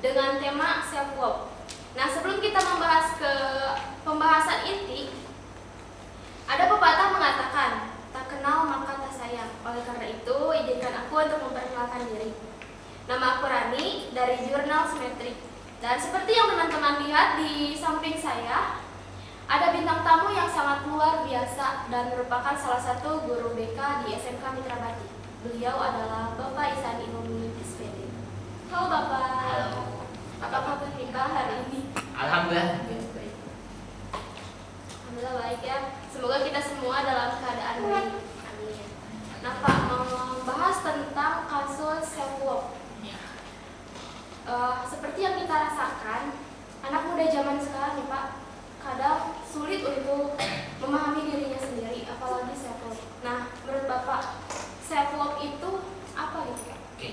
dengan tema self love. Nah, sebelum kita membahas ke pembahasan inti, ada pepatah mengatakan, tak kenal maka tak sayang. Oleh karena itu, izinkan aku untuk memperkenalkan diri. Nama aku Rani dari Jurnal Simetrik. Dan seperti yang teman-teman lihat di samping saya, ada bintang tamu yang sangat luar biasa dan merupakan salah satu guru BK di SMK Mitra Bakti. Beliau adalah Bapak Ihsan Ilmi SPD. Halo Bapak. Halo. Apa kabar Bapak hari ini? Alhamdulillah baik. Alhamdulillah baik ya. Semoga kita semua dalam keadaan baik. Amin. Nah Pak, mau membahas tentang kasus self love. Ya. Seperti yang kita rasakan, anak muda zaman sekarang nih Pak, kadang sulit untuk memahami dirinya sendiri, apalagi self love. Nah, menurut Bapak, self love itu apa gitu Pak? Oke.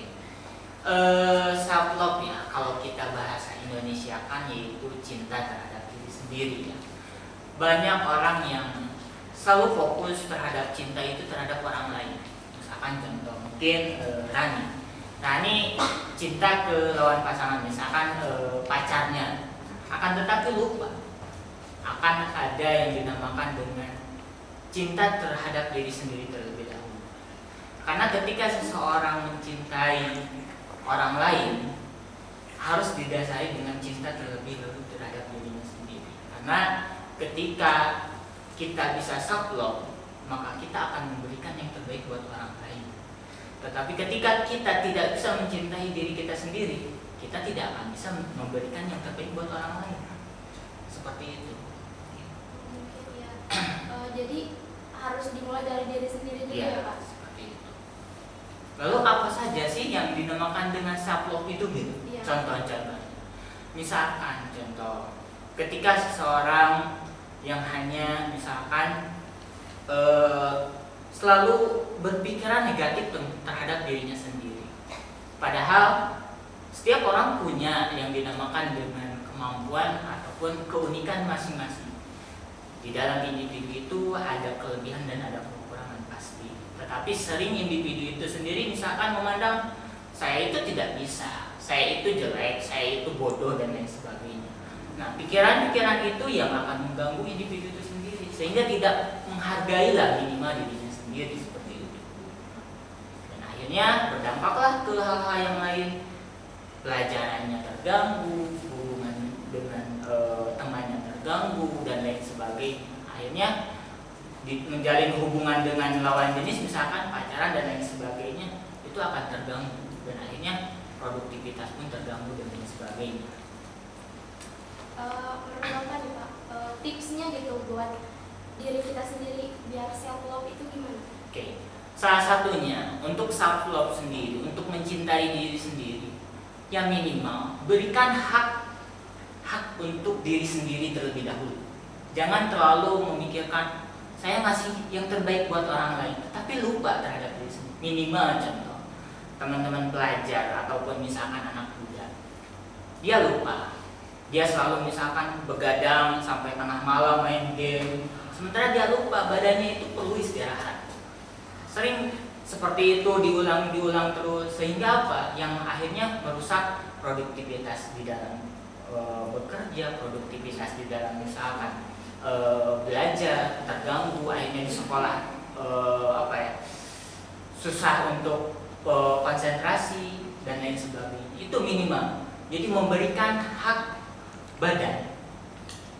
Self love ya, kalau kita bahasa Indonesia kan yaitu cinta terhadap diri sendiri ya. Banyak orang yang selalu fokus terhadap cinta itu terhadap orang lain. Misalkan contoh mungkin Rani cinta ke lawan pasangan, misalkan pacarnya, akan tetapi lupa akan ada yang dinamakan dengan cinta terhadap diri sendiri terlebih dahulu. Karena ketika seseorang mencintai orang lain, harus didasari dengan cinta terlebih dahulu terhadap dirinya sendiri. Karena ketika kita bisa self love, maka kita akan memberikan yang terbaik buat orang lain. Tetapi ketika kita tidak bisa mencintai diri kita sendiri, kita tidak akan bisa memberikan yang terbaik buat orang lain. Seperti itu. Mungkin ya. Jadi harus dimulai dari diri sendiri dulu ya Pak. Seperti itu. Lalu apa saja sih yang dinamakan dengan self love itu gitu? Iya. Contoh-contoh. Misalkan contoh, ketika seseorang yang hanya misalkan selalu berpikiran negatif terhadap dirinya sendiri. Padahal setiap orang punya yang dinamakan dengan kemampuan ataupun keunikan masing-masing. Di dalam individu itu ada kelebihan dan ada kekurangan pasti. Tetapi sering individu itu sendiri misalkan memandang saya itu tidak bisa, saya itu jelek, saya itu bodoh dan lain sebagainya. Nah, pikiran-pikiran itu yang akan mengganggu individu itu sendiri sehingga tidak menghargailah minimal dirinya sendiri seperti itu. Dan akhirnya berdampaklah ke hal-hal yang lain, pelajarannya terganggu, hubungan dengan temannya terganggu dan lain sebagainya. Akhirnya menjalin hubungan dengan lawan jenis misalkan pacaran dan lain sebagainya itu akan terganggu dan akhirnya produktivitas pun terganggu dan lain sebagainya. Menurut Bapak nih Pak, tipsnya gitu buat diri kita sendiri biar self love itu gimana? Oke. Salah satunya untuk self love sendiri, untuk mencintai diri sendiri, yang minimal berikan hak untuk diri sendiri terlebih dahulu. Jangan terlalu memikirkan saya ngasih yang terbaik buat orang lain, tapi lupa terhadap diri sendiri. Minimal contoh teman-teman pelajar ataupun misalkan anak muda, dia lupa, dia selalu misalkan begadang sampai tengah malam main game, sementara dia lupa badannya itu perlu istirahat. Sering seperti itu diulang terus sehingga apa? Yang akhirnya merusak produktivitas di dalam bekerja, produktivitas di dalam misalkan belajar terganggu, akhirnya di sekolah susah untuk konsentrasi dan lain sebagainya. Itu minimal. Jadi memberikan hak badan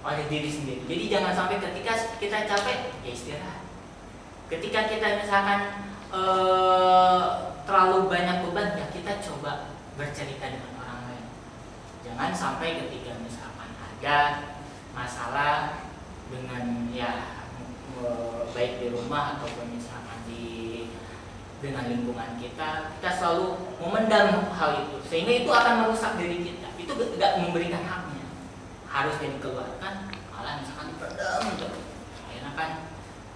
oleh diri sendiri. Jadi jangan sampai ketika kita capek ya istirahat. Ketika kita misalkan terlalu banyak beban ya kita coba bercerita dengan orang lain. Jangan sampai ketika misalkan ada masalah dengan baik di rumah ataupun misalkan dengan lingkungan kita selalu memendam hal itu sehingga itu akan merusak diri kita. Itu tidak memberikan haknya, harusnya dikeluarkan, malah misalkan dipendam terus. Akhirnya kan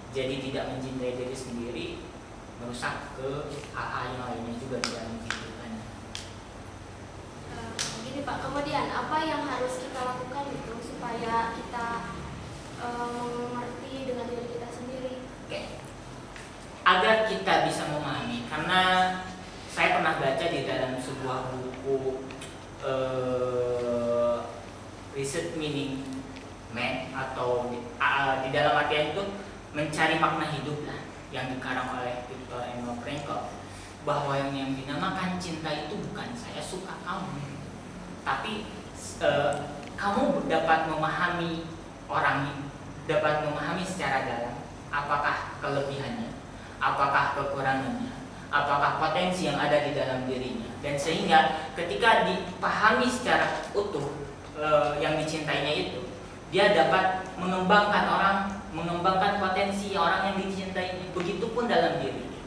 jadi tidak mencintai diri sendiri, merusak ke hal-hal yang lainnya juga di dalam kehidupan. Gini Pak, kemudian apa yang harus kita lakukan itu supaya kita mengerti dengan diri kita sendiri? Oke. Agar kita bisa memahami, karena saya pernah baca di dalam sebuah buku research meaning man, atau di dalam artian itu mencari makna hidup lah, yang dikarang oleh Viktor Emil Frankl, bahwa yang dinamakan cinta itu bukan saya suka kamu, tapi kamu dapat memahami orang, dapat memahami secara dalam apakah kelebihannya, apakah kekurangannya, apakah potensi yang ada di dalam dirinya, dan sehingga ketika dipahami secara utuh yang dicintainya itu, dia dapat mengembangkan potensi orang yang dicintainya. Begitupun dalam dirinya.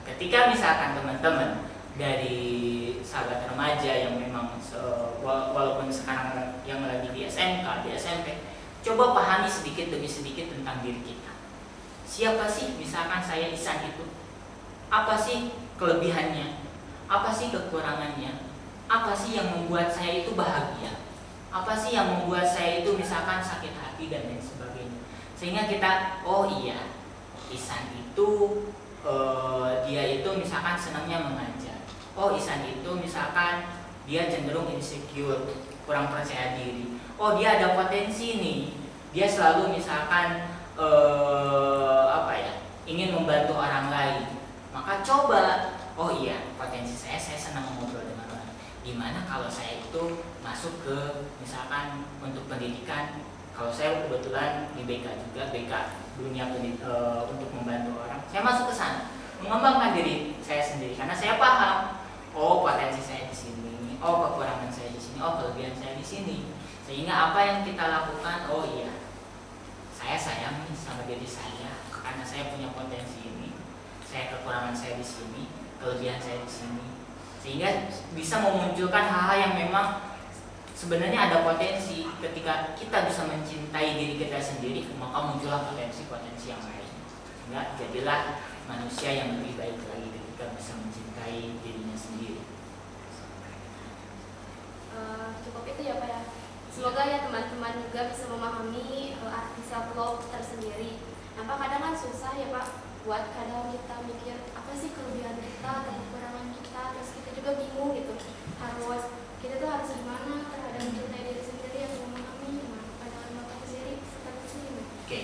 Ketika misalkan teman-teman dari sahabat remaja yang memang walaupun sekarang yang lagi di SMK, di SMP, coba pahami sedikit demi sedikit tentang diri kita. Siapa sih misalkan saya Ihsan itu? Apa sih kelebihannya? Apa sih kekurangannya? Apa sih yang membuat saya itu bahagia? Apa sih yang membuat saya itu misalkan sakit hati dan lain sebagainya? Sehingga kita, oh iya, Ihsan itu dia itu misalkan senangnya mengajar. Oh, Ihsan itu misalkan dia cenderung insecure, kurang percaya diri. Oh, dia ada potensi nih. Dia selalu misalkan ingin membantu orang lain. Maka coba, oh iya, potensi saya senang ngobrol dengan orang. Gimana kalau saya itu masuk ke misalkan untuk pendidikan? Kalau saya kebetulan di BK juga, BK dunia untuk membantu orang, saya masuk ke sana, mengembangkan diri saya sendiri karena saya paham, oh potensi saya di sini, oh kekurangan saya di sini, oh kelebihan saya di sini. Sehingga apa yang kita lakukan, oh iya, saya sayang nih sama diri saya karena saya punya potensi ini, kekurangan saya di sini, kelebihan saya di sini. Sehingga bisa memunculkan hal-hal yang memang sebenarnya ada potensi. Ketika kita bisa mencintai diri kita sendiri, maka muncullah potensi-potensi yang lain. Sehingga jadilah manusia yang lebih baik lagi ketika bisa mencintai dirinya sendiri. Cukup itu ya Pak ya. Semoga ya teman-teman juga bisa memahami arti self love tersendiri. Nah Pak, kadang kan susah ya Pak, buat kadang kita mikir apa sih kelebihan kita atau kekurangan kita, terus kita juga bingung gitu. Kita tuh harus gimana terhadap mencintai diri sendiri atau memahami pandangan Bapak sendiri seperti ini. Oke.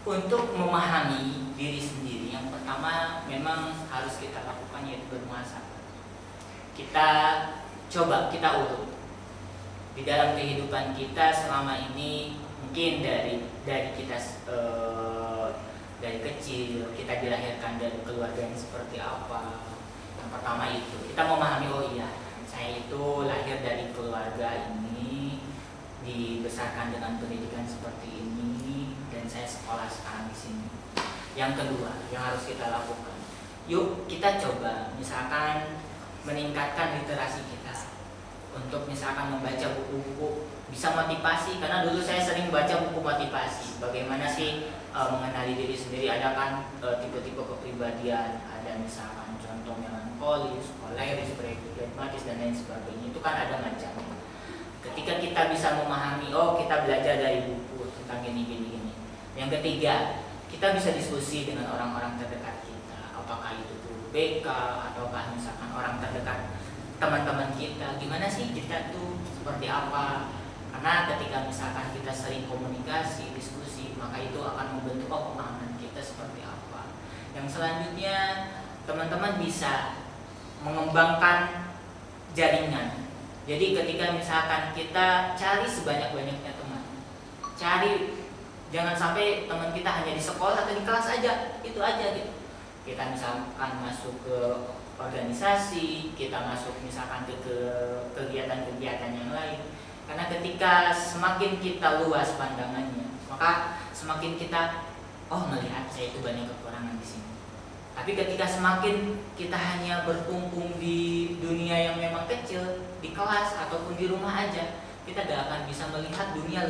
Untuk memahami diri sendiri, yang pertama memang harus kita lakukan yaitu bermuhasabah. Kita coba kita urut di dalam kehidupan kita selama ini, mungkin dari kita dari kecil kita dilahirkan dari keluarga yang seperti apa. Yang pertama itu kita memahami, oh iya, saya itu lahir dari keluarga ini, dibesarkan dengan pendidikan seperti ini, dan saya sekolah sekarang di sini. Yang kedua yang harus kita lakukan, yuk kita coba misalkan meningkatkan literasi kita untuk misalkan membaca buku-buku bisa motivasi, karena dulu saya sering baca buku motivasi. Bagaimana sih mengenali diri sendiri, ada kan tipe-tipe kepribadian, ada misalkan contoh melankolis, koleris, pragmatis dan lain sebagainya. Itu kan ada macamnya. Ketika kita bisa memahami, oh kita belajar dari buku tentang gini. Yang ketiga, kita bisa diskusi dengan orang-orang terdekat kita, apakah itu guru BK ataukah misalkan orang terdekat teman-teman kita, gimana sih kita tuh seperti apa. Karena ketika misalkan kita sering komunikasi, diskusi, maka itu akan membentuk pemahaman kita seperti apa. Yang selanjutnya, teman-teman bisa mengembangkan jaringan. Jadi ketika misalkan kita cari sebanyak-banyaknya teman, jangan sampai teman kita hanya di sekolah atau di kelas aja, itu aja gitu. Kita misalkan masuk ke organisasi, kita masuk misalkan ke kegiatan-kegiatan yang lain. Karena ketika semakin kita luas pandangannya, maka semakin kita melihat saya itu banyak kekurangan di sini. Tapi ketika semakin kita hanya berkumpul di dunia yang memang kecil, di kelas ataupun di rumah aja, kita gak akan bisa melihat dunia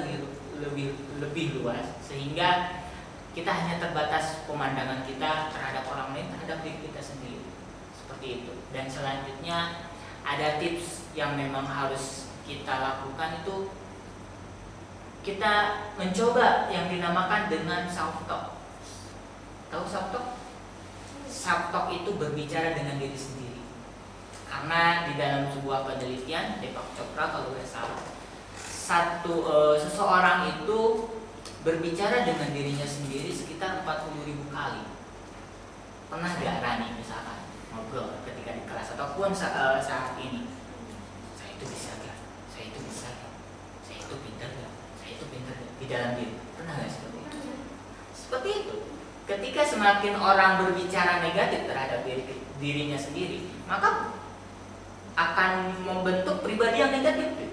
lebih luas, sehingga kita hanya terbatas pemandangan kita terhadap orang lain, terhadap diri kita sendiri. Seperti itu. Dan selanjutnya ada tips yang memang harus kita lakukan, itu kita mencoba yang dinamakan dengan self talk. Tahu self talk? Self talk itu berbicara dengan diri sendiri. Karena di dalam sebuah penelitian Deepak Chopra kalau nggak salah, seseorang itu berbicara dengan dirinya sendiri sekitar 40.000 kali. Pernah gak Rani misalkan ngobrol ketika di kelas ataupun saat ini, saya itu bisa gak? Saya itu bisa gak? Saya itu pintar gak? Saya itu pintar gak? Di dalam diri. Pernah gak seperti itu? Seperti itu. Ketika semakin orang berbicara negatif terhadap dirinya sendiri, maka akan membentuk pribadi yang negatif.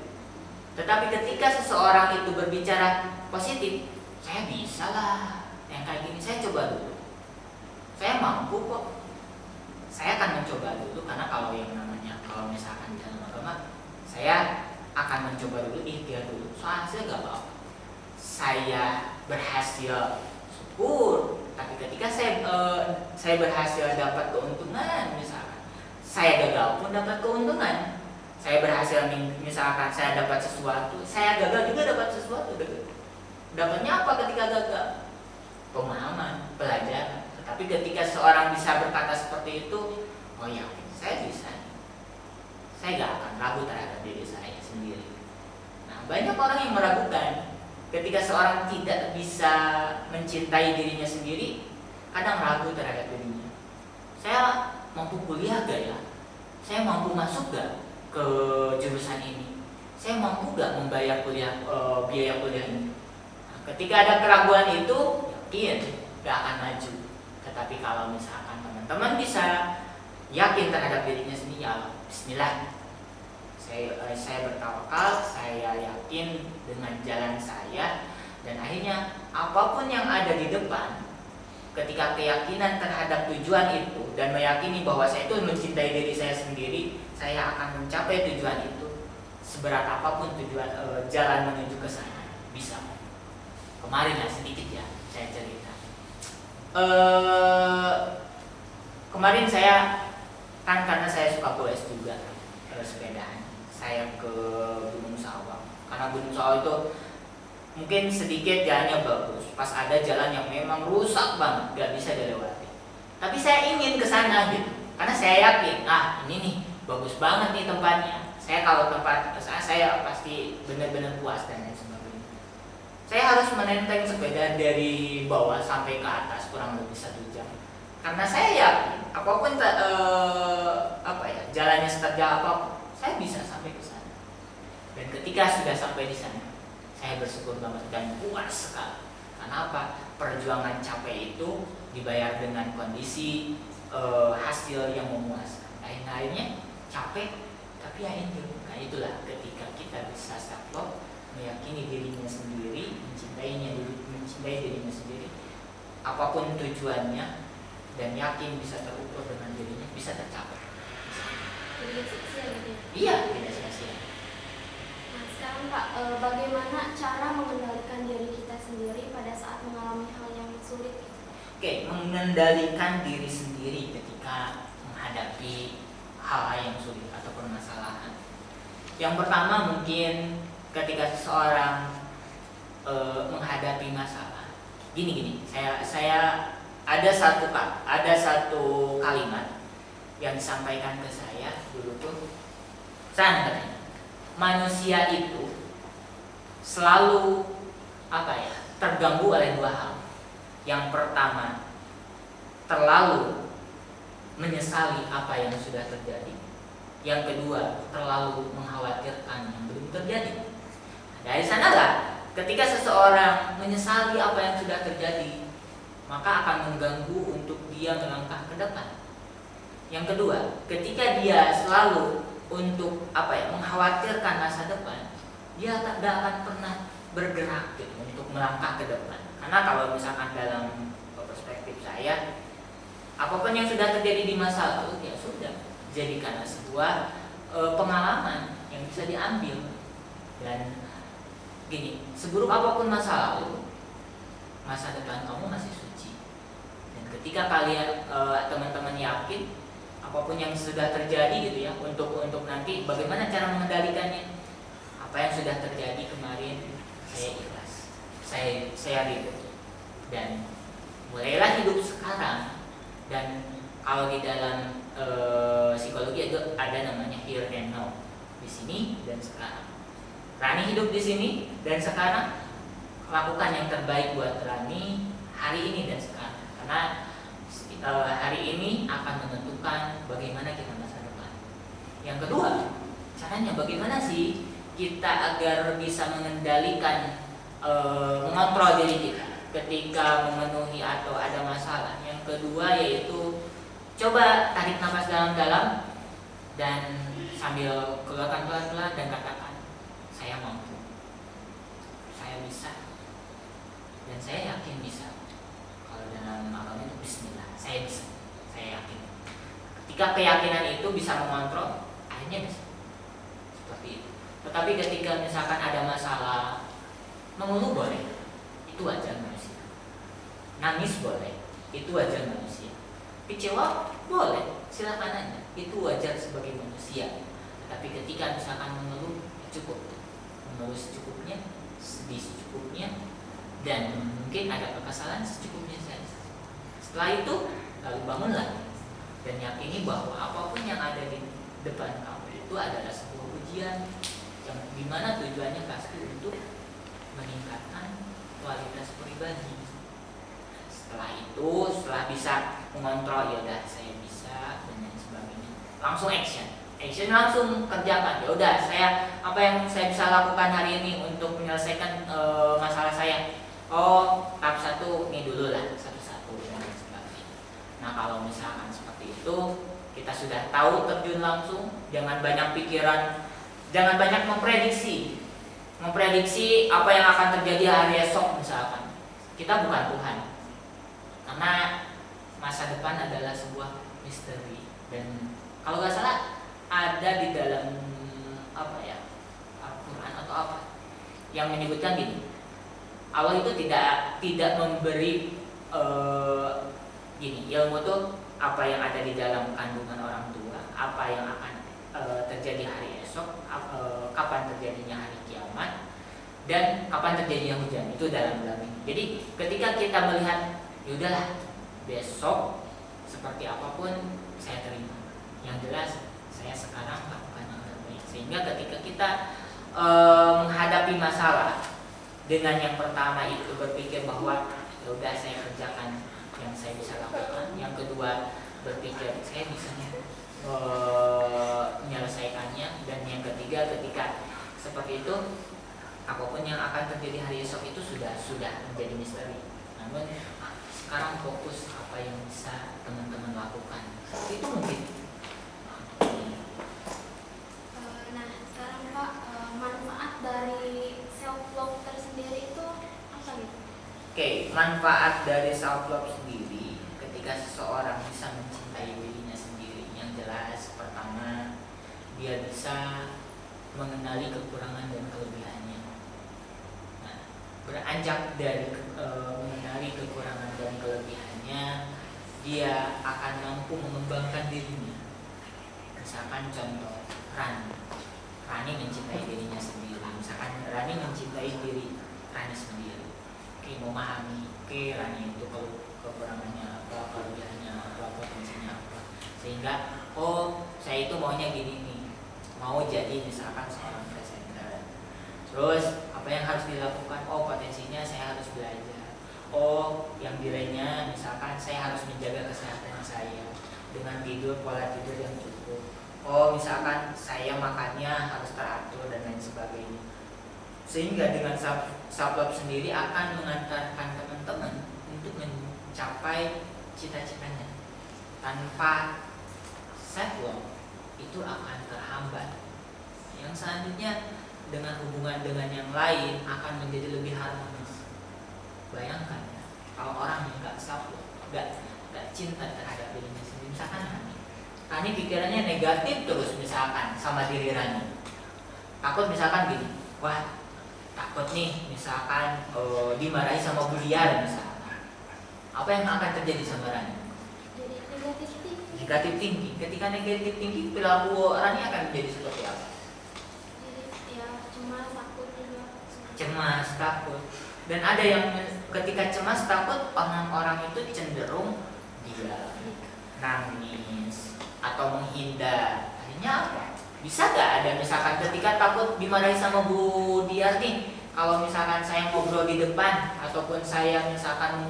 Tetapi ketika seseorang itu berbicara positif, saya bisa lah, yang kayak gini saya coba dulu, saya mampu kok, saya akan mencoba dulu. Karena kalau misalkan di dalam agama, saya akan mencoba dulu, ikhtiar dulu, soalnya saya gak apa-apa, saya berhasil syukur. Tapi ketika saya berhasil dapat keuntungan, misalkan saya gagal pun dapat keuntungan, saya berhasil misalkan saya dapat sesuatu, saya gagal juga dapat sesuatu. Dapatnya apa ketika gagal? Pemahaman, pelajaran. Tetapi ketika seorang bisa berkata seperti itu, oh ya, saya bisa, saya gak akan ragu terhadap diri saya sendiri. Nah, banyak orang yang meragukan. Ketika seorang tidak bisa mencintai dirinya sendiri, kadang ragu terhadap dirinya. Saya mampu kuliah gak ya? Saya mampu masuk gak ke jurusan ini? Saya mampu gak membayar biaya kuliah ini? Nah, ketika ada keraguan itu, yakin gak akan maju. Tetapi kalau misalkan teman-teman bisa yakin terhadap dirinya sendiri, ya bismillah, saya bertawakal, saya yakin dengan jalan saya, dan akhirnya apapun yang ada di depan, ketika keyakinan terhadap tujuan itu dan meyakini bahwa saya itu mencintai diri saya sendiri, saya akan mencapai tujuan itu. Seberat apapun tujuan jalan menuju ke sana, bisa. Kemarin lah sedikit ya saya cerita. Kemarin saya kan, karena saya suka goes juga, sepedaan, saya ke Gunung Sawah. Karena Gunung Sawah itu mungkin sedikit jalannya bagus, pas ada jalan yang memang rusak banget, gak bisa dilewati. Tapi saya ingin ke sana gitu, karena saya yakin, ini nih bagus banget nih tempatnya. Saya kalau tempat saya pasti benar-benar puas dan lain sebagainya. Saya harus menenteng sepeda dari bawah sampai ke atas kurang lebih 1 jam. Karena saya yakin apapun jalannya seterjal apapun, saya bisa sampai ke sana. Dan ketika sudah sampai di sana, saya bersyukur banget dan puas sekali. Karena apa? Perjuangan capek itu dibayar dengan kondisi hasil yang memuaskan. Lain-lainnya capek, tapi ya enjoy. Nah itulah ketika kita bisa self-love, meyakini dirinya sendiri, mencintai dirinya sendiri, apapun tujuannya, dan yakin bisa terukur dengan dirinya, bisa tercapai. Tidak sia-sia gitu ya? Iya, tidak sia-sia. Nah sekarang Pak, bagaimana cara mengendalikan diri kita sendiri pada saat mengalami hal yang sulit? Oke, mengendalikan diri sendiri ketika menghadapi hal yang sulit atau permasalahan. Yang pertama mungkin ketika seseorang menghadapi masalah, gini, saya ada satu kalimat yang disampaikan ke saya dulu tuh, katanya, manusia itu selalu terganggu oleh 2 hal. Yang pertama, terlalu menyesali apa yang sudah terjadi. Yang kedua, terlalu mengkhawatirkan yang belum terjadi. Dari sanalah ketika seseorang menyesali apa yang sudah terjadi, maka akan mengganggu untuk dia melangkah ke depan. Yang kedua, ketika dia selalu untuk mengkhawatirkan masa depan, dia tidak akan pernah bergerak gitu, untuk melangkah ke depan. Karena kalau misalkan dalam perspektif saya, apapun yang sudah terjadi di masa lalu, ya sudah, jadikanlah sebuah pengalaman yang bisa diambil. Dan gini, seburuk apapun masa lalu, masa depan kamu masih suci. Dan ketika kalian teman-teman yakin apapun yang sudah terjadi gitu ya, untuk nanti bagaimana cara mengendalikannya, apa yang sudah terjadi kemarin, saya ikhlas, saya ridho, dan mulailah hidup sekarang. Dan kalau di dalam psikologi itu ada namanya here and now, di sini dan sekarang. Rani hidup di sini dan sekarang, lakukan yang terbaik buat Rani hari ini dan sekarang, karena hari ini akan menentukan bagaimana kita masa depan. Yang kedua, caranya bagaimana sih kita agar bisa mengendalikan, mengontrol diri kita ketika memenuhi atau ada masalah. Yang kedua yaitu coba tarik nafas dalam-dalam dan sambil keluarkan pelan-pelan dan katakan, saya mampu, saya bisa, dan saya yakin bisa. Kalau dalam agama itu bismillah, saya bisa, saya yakin. Ketika keyakinan itu bisa mengontrol, akhirnya bisa. Seperti itu. Tetapi ketika misalkan ada masalah, mengeluh boleh, itu wajar manusia. Nangis boleh, itu wajar manusia. Kecewa boleh, silakan aja, itu wajar sebagai manusia. Tetapi ketika misalkan mengeluh, ya cukup, mengeluh secukupnya, sedih secukupnya, dan mungkin ada kekesalan secukupnya saja. Setelah itu lalu bangun lagi dan yakini bahwa apapun yang ada di depan kamu itu adalah sebuah ujian yang dimana tujuannya pasti untuk meningkatkan kualitas pribadi. Setelah itu, setelah bisa mengontrol, ya udah saya bisa dan lain sebagainya, langsung action langsung kerjakan. Ya udah, saya apa yang saya bisa lakukan hari ini untuk menyelesaikan masalah saya. Oh, tahap 1 ini dulu lah, satu-satu dan lain sebagainya. Nah, kalau misalkan seperti itu, kita sudah tahu terjun langsung, jangan banyak pikiran, jangan banyak memprediksi apa yang akan terjadi hari esok misalkan. Kita bukan Tuhan, karena masa depan adalah sebuah misteri. Dan kalau nggak salah ada di dalam Al-Quran atau apa yang menyebutkan gini, Allah itu tidak memberi ilmu tuh apa yang ada di dalam kandungan orang tua, apa yang akan terjadi hari esok, kapan terjadinya hari kiamat, dan kapan terjadinya hujan, itu dalam ini. Jadi ketika kita melihat, yaudahlah besok seperti apapun saya terima, yang jelas saya sekarang lakukan yang terbaik. Sehingga ketika kita menghadapi masalah, dengan yang pertama itu berpikir bahwa ya udah saya kerjakan yang saya bisa lakukan. Yang kedua berpikir saya bisa menyelesaikannya. Dan yang ketiga ketika seperti itu, apapun yang akan terjadi hari esok itu sudah menjadi misteri. Namun sekarang fokus apa yang bisa teman-teman lakukan. Itu mungkin. Nah, sekarang Pak, manfaat dari self love tersendiri itu apa gitu? Oke, manfaat dari self love sendiri ketika seseorang bisa mencintai dirinya sendiri, yang jelas pertama dia bisa mengenali kekurangan dan kelebihannya. Nah, beranjak dari mengenali kekurangan dan kelebihannya, dia akan mampu mengembangkan dirinya. Misalkan contoh Rani mencintai dirinya sendiri. Misalkan Rani mencintai diri Rani sendiri. Oke, memahami, oke Rani itu kalau kekurangannya apa, kelebihannya apa, potensinya apa. Sehingga, oh saya itu maunya gini nih, mau jadi misalkan seorang presenter. Terus apa yang harus dilakukan? Oh potensinya saya harus belajar. Oh yang lainnya misalkan saya harus menjaga kesehatan saya dengan tidur, pola tidur yang cukup. Oh misalkan saya makannya harus teratur dan lain sebagainya. Sehingga dengan self love sendiri akan mengantarkan teman-teman untuk mencapai cita-citanya. Tanpa self love itu akan terhambat. Yang selanjutnya dengan hubungan dengan yang lain akan menjadi lebih harmonis. Bayangkan ya, kalau orang yang gak self love, gak cinta terhadap dirinya sendiri, misalkan Rani pikirannya negatif terus misalkan sama diri Rani. Takut misalkan gini, wah takut nih misalkan dimarahi sama Bu Liar misalkan. Apa yang akan terjadi sama Rani? Jadi negatif tinggi. Negatif tinggi. Ketika negatif tinggi, perilaku Rani akan menjadi seperti apa? Jadi ya cemas, takut juga. Cemas, takut. Dan ada yang ketika cemas, takut, orang-orang itu cenderung dia nangis atau menghindar. Akhirnya apa? Bisa nggak ada misalkan ketika takut dimarahi sama Bu Diar nih, kalau misalkan saya ngobrol di depan ataupun saya misalkan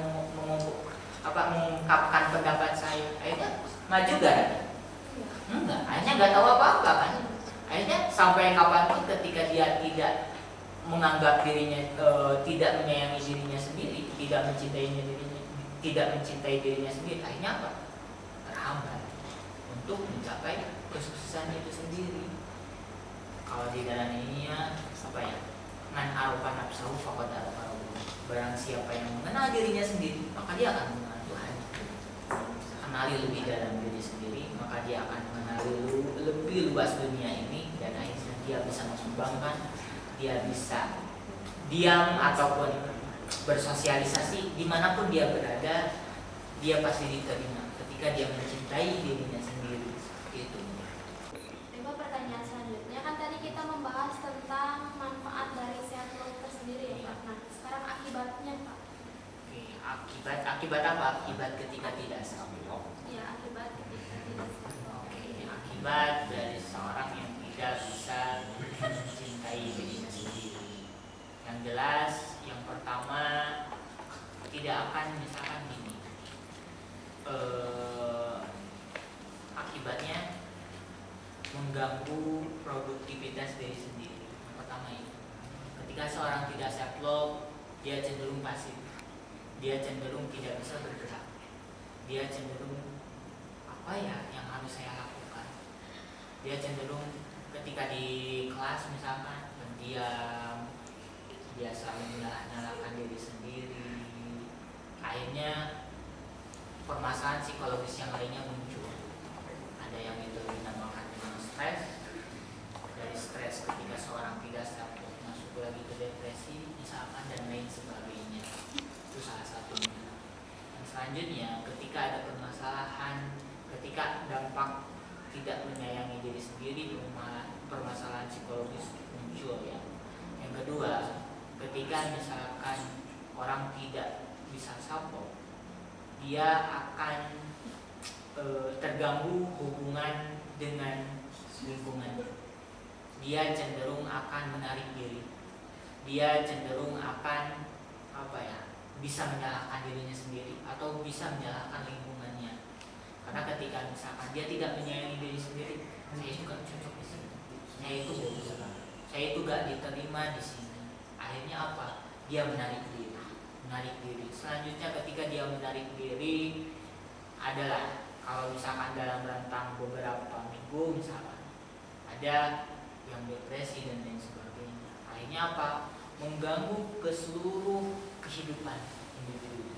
mengungkapkan pendapat saya, akhirnya maju gak? Enggak, akhirnya nggak tahu apa-apa kan. Akhirnya sampai kapanpun ketika dia tidak menganggap dirinya, tidak menyayangi dirinya sendiri, tidak mencintai dirinya sendiri, akhirnya apa? Terhambat untuk mencapai kesuksesan itu sendiri. Kalau di dalam ininya apa ya? Man arufa nafsahu faqad arafa rabbahu. Barang siapa yang mengenal dirinya sendiri, maka dia akan mengenal Tuhan. Kenali lebih dalam diri sendiri, maka dia akan mengenali lebih luas dunia ini, dan akhirnya dia bisa mengembangkan, dia bisa diam ataupun bersosialisasi dimanapun dia berada, dia pasti diterima ketika dia mencintai dirinya sendiri. Seperti itu. Coba pertanyaan selanjutnya, kan tadi kita membahas tentang manfaat dari self love itu sendiri ya Pak. Nah, sekarang akibatnya Pak. Oke, akibat apa? Akibat ketika tidak self love. Ya, akibat ketika tidak self love. Oke, akibat dari seorang yang tidak bisa mencintai dirinya sendiri. Yang jelas, yang pertama tidak akan misalkan gini. Akibatnya mengganggu produktivitas diri sendiri. Yang pertama itu, ketika seorang tidak self love, dia cenderung pasif, dia cenderung tidak bisa bergerak, dia cenderung apa ya yang harus saya lakukan, dia cenderung ketika di kelas misalkan pendiam, dia selalu menyalahkan diri sendiri. Akhirnya permasalahan psikologis yang lainnya muncul. Ada yang itu dinamakan dengan stres. Dari stres ketika seorang tidak self love masuk lagi ke depresi misalkan dan lain sebagainya. Itu salah satunya. Dan selanjutnya ketika ada permasalahan, ketika dampak tidak menyayangi diri sendiri, permasalahan psikologis muncul ya. Yang kedua, ketika misalkan orang tidak bisa self love, dia akan terganggu hubungan dengan lingkungannya. Dia cenderung akan menarik diri. Dia cenderung akan bisa menyalahkan dirinya sendiri atau bisa menyalahkan lingkungannya. Karena ketika misalkan dia tidak menyayangi diri sendiri, saya itu gak cocok di sini, saya itu gak diterima di sini. Akhirnya apa? Dia menarik diri. Selanjutnya ketika dia menarik diri adalah kalau misalkan dalam rentang beberapa minggu misalkan ada yang depresi dan lain sebagainya. Akhirnya apa? Mengganggu ke seluruh kehidupan individu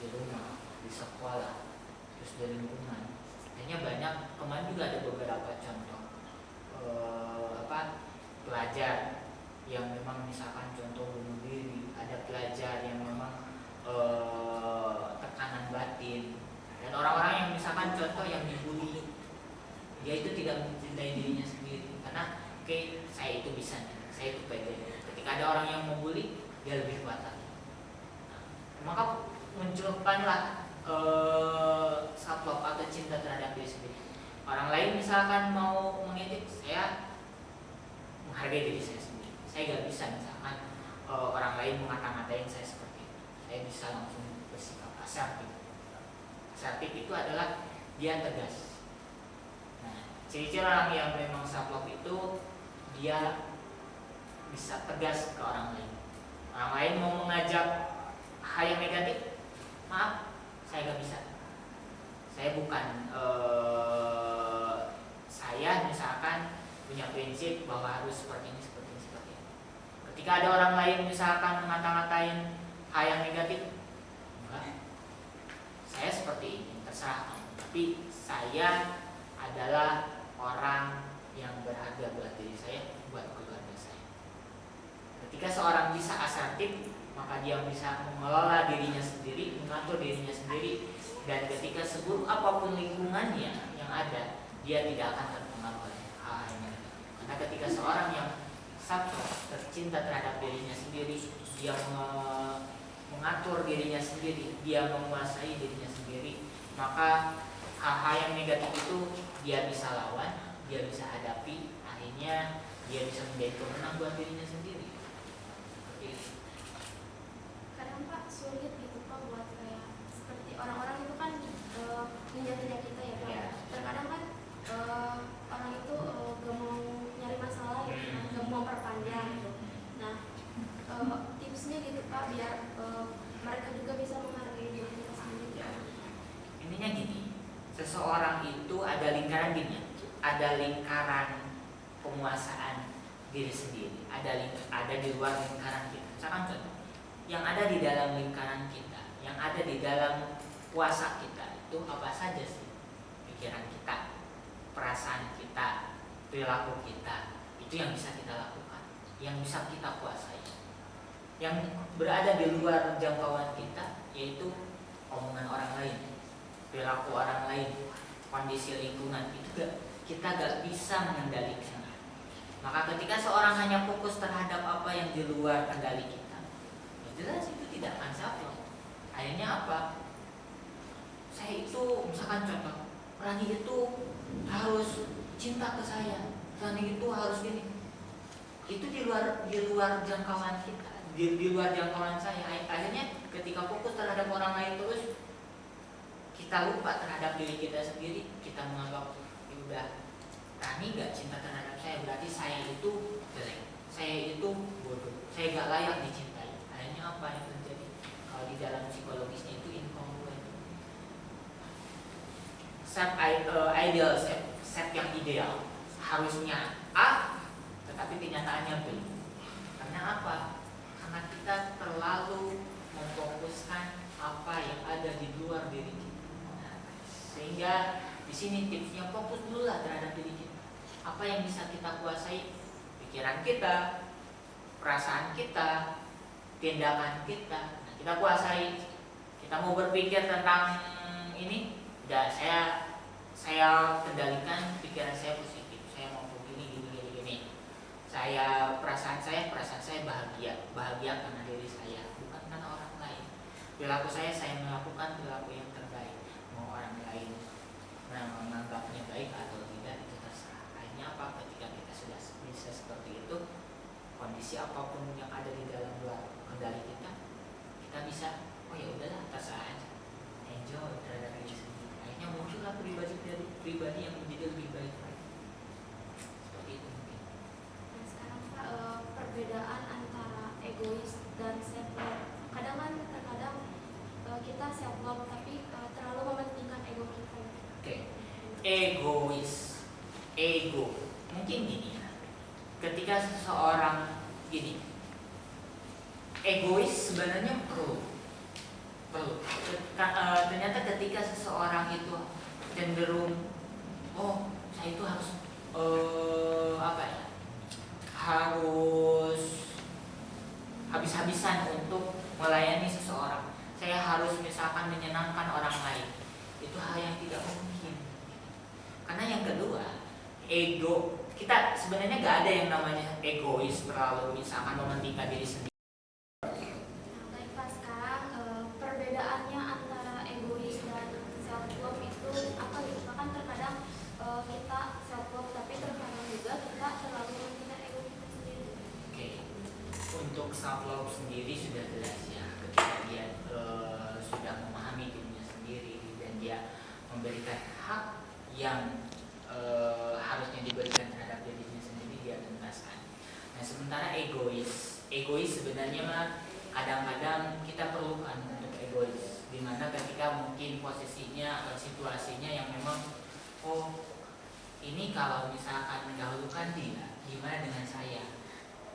di rumah, di sekolah, terus di lingkungan. Akhirnya banyak, kemarin juga ada beberapa contoh pelajar yang memang misalkan contoh bunuh diri, ada pelajar yang memang tekanan batin, dan orang-orang yang misalkan contoh yang dibully, dia itu tidak mencintai dirinya sendiri karena saya itu bisa nih, saya itu pede. Ketika ada orang yang membuli, dia lebih kuat lagi. Maka munculkanlah self love atau cinta terhadap diri sendiri. Orang lain misalkan mau mengejek, saya menghargai diri saya sendiri. Saya gak bisa misalkan orang lain mengata-ngatain saya seperti itu. Saya bisa langsung bersikap asertif. Asertif itu adalah dia tegas. Nah, ciri-ciri orang yang memang self love itu dia bisa tegas ke orang lain. Orang lain mau mengajak hal yang negatif, maaf, saya gak bisa. Saya bukan saya misalkan punya prinsip bahwa harus seperti ini. Ketika ada orang lain misalkan mengata-ngatain hal yang negatif, enggak, saya seperti ini, terserah kamu. Tapi saya adalah orang yang berharga buat diri saya, buat keluarga saya. Ketika seorang bisa asertif, maka dia bisa mengelola dirinya sendiri, mengatur dirinya sendiri, dan ketika seburuk apapun lingkungannya yang ada, dia tidak akan terpengaruh oleh hal yang negatif. Karena ketika seorang yang tercinta terhadap dirinya sendiri, dia mengatur dirinya sendiri, dia menguasai dirinya sendiri, maka hal-hal yang negatif itu dia bisa lawan, dia bisa hadapi, akhirnya dia bisa menjadi pemenang buat dirinya sendiri. Seperti itu. Kadang Pak sulit gitu Pak buat kayak seperti orang-orang itu kan menjatuhkan kita ya Pak. Ya. Terkadang kan orang itu gak mau nyari masalah gitu kan, gak mau perpanjang gitu. Nah tipsnya gitu Pak biar mereka juga bisa menghargai diri kita sendiri. Ya. Intinya gini, seseorang itu ada lingkaran gini, ada lingkaran penguasaan diri sendiri, ada di luar lingkaran kita. Misalkan contoh, yang ada di dalam lingkaran kita, yang ada di dalam kuasa kita itu apa saja sih? Pikiran kita, perasaan kita, perilaku kita, itu yang bisa kita lakukan, yang bisa kita kuasai. Yang berada di luar jangkauan kita yaitu omongan orang lain, perilaku orang lain, kondisi lingkungan, itu kita gak bisa mengendalikan. Maka ketika seorang hanya fokus terhadap apa yang di luar kendali kita, ya jelas itu tidak akan self-love. Akhirnya apa? Saya itu, misalkan contoh, Rani itu harus cinta ke saya, Rani itu harus gini. Itu di luar jangkauan kita, di luar jangkauan saya. Akhirnya ketika fokus terhadap orang lain terus, kita lupa terhadap diri kita sendiri. Kita menganggap ya udah, Rani gak cinta terhadap saya, berarti saya itu jelek, saya itu bodoh, saya gak layak dicintai. Akhirnya apa yang terjadi? Kalau di dalam psikologisnya itu incongruent. Ideal set yang ideal harusnya A, tetapi kenyataannya B. Karena apa? Karena kita terlalu memfokuskan apa yang ada di luar diri kita. Sehingga di sini tipsnya fokus dulu lah terhadap diri kita. Apa yang bisa kita kuasai? Pikiran kita, perasaan kita, tindakan kita. Nah, kita kuasai. Kita mau berpikir tentang ini, udah saya kendalikan pikiran saya positif. Saya mau begini. Perasaan saya bahagia karena diri saya, bukan karena orang lain. Perilaku saya melakukan perilaku yang terbaik. Mau orang lain menganggapnya baik atau tidak itu terserah. Akhirnya apa? Ketika kita sudah bisa seperti itu, kondisi apapun yang ada di dalam luar kendali kita bisa, oh ya udahlah, terserah aja, enjoy terhadap diri sendiri. Akhirnya muncullah pribadi yang menjadi lebih baik. Seperti itu mungkin. Nah sekarang Pak perbedaan antara egois dan self love. Terkadang kita self love tapi terlalu mementingkan ego kita. Oke. Ego mungkin gini ya, ketika seseorang gini, egois sebenarnya perlu. Ternyata ketika seseorang itu cenderung, oh saya itu harus harus habis-habisan untuk melayani seseorang, saya harus misalkan menyenangkan orang lain, itu hal yang tidak mungkin. Karena yang kedua, ego kita sebenarnya gak ada yang namanya egois terlalu misalkan mementingkan diri sendiri. Nah baik Pak, sekarang perbedaannya antara egois dan self love itu apa gitu? Bahkan terkadang kita self love tapi terkadang juga kita terlalu mementingkan ego kita sendiri. Oke. Untuk self love sendiri sudah jelas ya, ketika dia sudah memahami dirinya sendiri dan dia memberikan hak yang harusnya diberikan terhadap dirinya sendiri, dia tuntaskan. Nah sementara egois sebenarnya kadang-kadang kita perlukan untuk egois, dimana ketika mungkin posisinya atau situasinya yang memang, oh ini kalau misalkan mendahulukan dia, gimana dengan saya?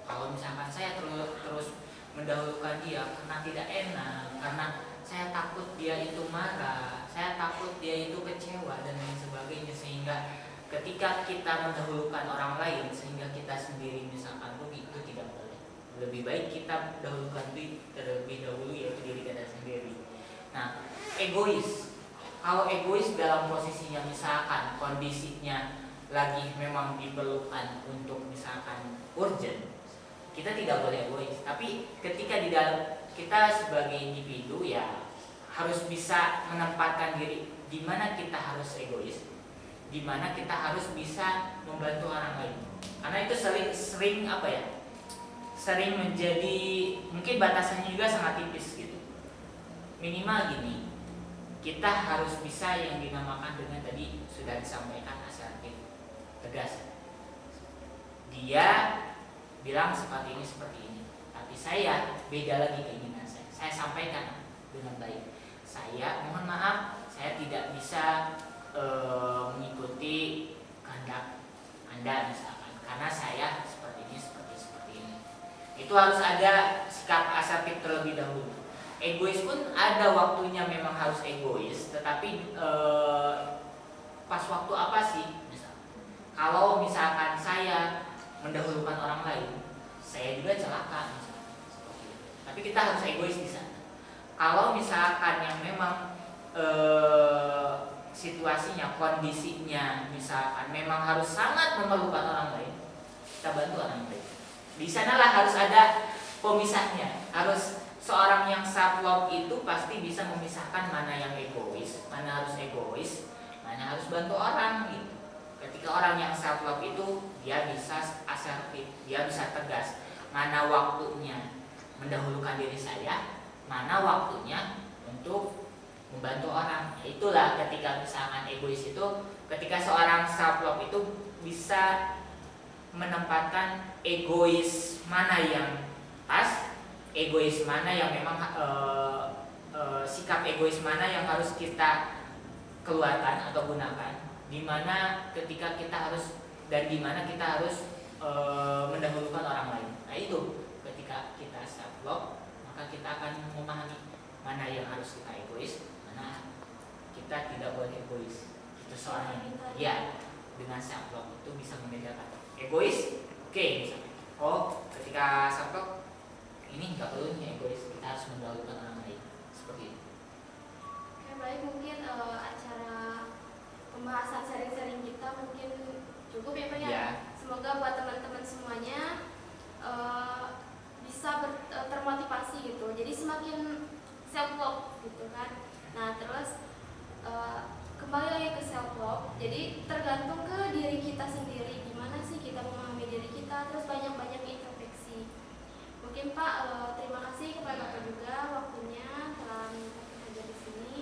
Kalau misalkan saya terus mendahulukan dia karena tidak enak, karena saya takut dia itu marah, saya takut dia itu kecewa dan lain sebagainya, sehingga ketika kita mendahulukan orang lain sehingga kita sendiri misalkan rugi, itu tidak boleh. Lebih baik kita dahulukan terlebih dahulu, yaitu diri kita sendiri. Nah, egois. Kalau egois dalam posisinya misalkan kondisinya lagi memang diperlukan untuk misalkan urgent, kita tidak boleh egois. Tapi ketika di dalam kita sebagai individu ya harus bisa menempatkan diri di mana kita harus egois, di mana kita harus bisa membantu orang lain. Karena itu sering apa ya? Sering menjadi, mungkin batasannya juga sangat tipis gitu. Minimal gini, kita harus bisa yang dinamakan dengan tadi sudah disampaikan asertif, tegas. Dia bilang seperti ini, tapi saya beda lagi keinginan saya. Saya sampaikan dengan baik. Saya mohon maaf, saya tidak bisa mengikuti kehendak Anda misalkan, karena saya seperti ini. Itu harus ada sikap asertif terlebih dahulu. Egois pun ada waktunya, memang harus egois, tetapi pas waktu apa sih? Kalau misalkan saya mendahulukan orang lain, saya juga celaka misalkan. Tapi kita harus egois di sana. Kalau misalkan yang memang situasinya, kondisinya misalkan memang harus sangat memerlukan orang lain, kita bantu orang lain. Di sanalah harus ada pemisahnya. Harus seorang yang self love itu pasti bisa memisahkan mana yang egois, mana harus egois, mana harus bantu orang gitu. Ketika orang yang self love itu dia bisa asertif, dia bisa tegas, mana waktunya mendahulukan diri saya, mana waktunya untuk membantu orang. Itulah ketika misalkan egois itu, ketika seorang self love itu bisa menempatkan egois mana yang pas, egois mana yang memang sikap egois mana yang harus kita keluarkan atau gunakan, dimana ketika kita harus dan dimana kita harus mendahulukan orang lain. Nah itu ketika kita self love, maka kita akan memahami mana yang harus kita egois, mana kita tidak boleh egois. Itu soalnya ya, dengan self love itu bisa membedakan egois. Oke, misalnya, oh ketika self love ini nggak perlu nih egois, kita harus mendahulukan orang lain, seperti itu. Oke, baik, mungkin acara pembahasan sharing-sharing kita mungkin cukup ya Pak ya. Ya. Semoga buat teman-teman semuanya bisa termotivasi gitu. Jadi semakin self love gitu kan. Nah terus kembali lagi ke self love. Jadi tergantung ke diri kita sendiri. Gimana sih kita memahami diri kita. Terus banyak-banyak introspeksi. Mungkin Pak terima kasih kepada Bapak juga waktunya telah hadir di sini.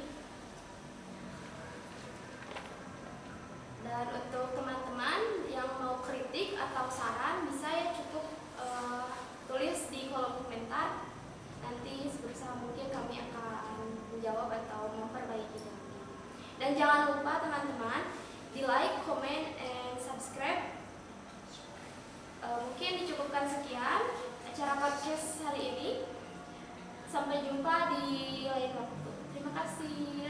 Dan untuk teman-teman yang mau kritik atau saran bisa ya cukup tulis di kolom komentar. Nanti sebisa mungkin kami akan menjawab atau memperbaikinya. Dan jangan lupa teman-teman di like, comment, and subscribe. Mungkin dicukupkan sekian acara podcast hari ini. Sampai jumpa di lain waktu. Terima kasih.